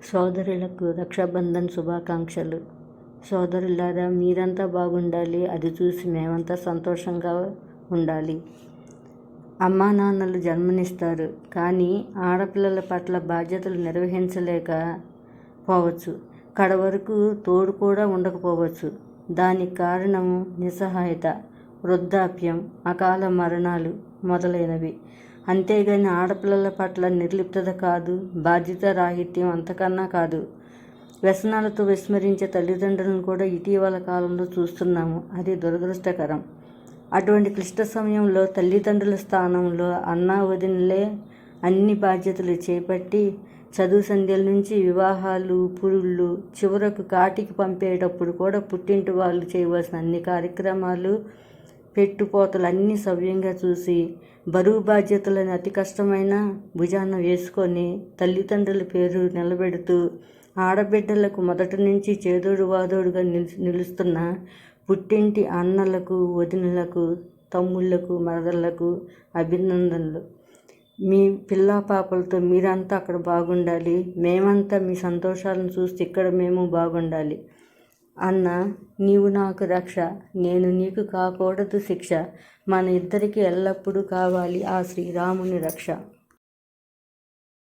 సోదరులకు రక్షాబంధన్ శుభాకాంక్షలు. సోదరులారా, మీరంతా బాగుండాలి, అది చూసి మేమంతా సంతోషంగా ఉండాలి. అమ్మా నాన్నలు జన్మనిస్తారు, కానీ ఆడపిల్లల పట్ల బాధ్యతలు నిర్వహించలేక పోవచ్చు, కడవరకు తోడు కూడా ఉండకపోవచ్చు. దానికి కారణం నిస్సహాయత, వృద్ధాప్యం, అకాల మరణాలు మొదలైనవి. అంతేగాని ఆడపిల్లల పట్ల నిర్లిప్తత కాదు, బాధ్యత రాహిత్యం అంతకన్నా కాదు. వ్యసనాలతో విస్మరించే తల్లిదండ్రులను కూడా ఇటీవల కాలంలో చూస్తున్నాము. అది దురదృష్టకరం. అటువంటి క్లిష్ట సమయంలో తల్లిదండ్రుల స్థానంలో అన్నా వదినలే అన్ని బాధ్యతలు చేపట్టి చదువు సంధ్యల నుంచి వివాహాలు, పురుళ్ళు, చివరకు కాటికి పంపేటప్పుడు కూడా పుట్టింటి వాళ్ళు చేయవలసిన అన్ని కార్యక్రమాలు, పెట్టుపోతలు అన్నీ సవ్యంగా చూసి బరువు బాధ్యతలను అతి కష్టమైన భుజాన వేసుకొని తల్లిదండ్రుల పేరు నిలబెడుతూ ఆడబిడ్డలకు మొదటి నుంచి చేదోడు వాదోడుగా నిలుస్తున్న పుట్టింటి అన్నలకు, వదినలకు, తమ్ముళ్లకు, మరదళ్లకు అభినందనలు. మీ పిల్లా పాపలతో మీరంతా అక్కడ బాగుండాలి, మేమంతా మీ సంతోషాలను చూస్తే ఇక్కడ మేము బాగుండాలి. అన్న, నీవు నాకు రక్ష, నేను నీకు కాకూడదు శిక్ష, మన ఇద్దరికి ఎల్లప్పుడూ కావాలి ఆ శ్రీరాముని రక్ష.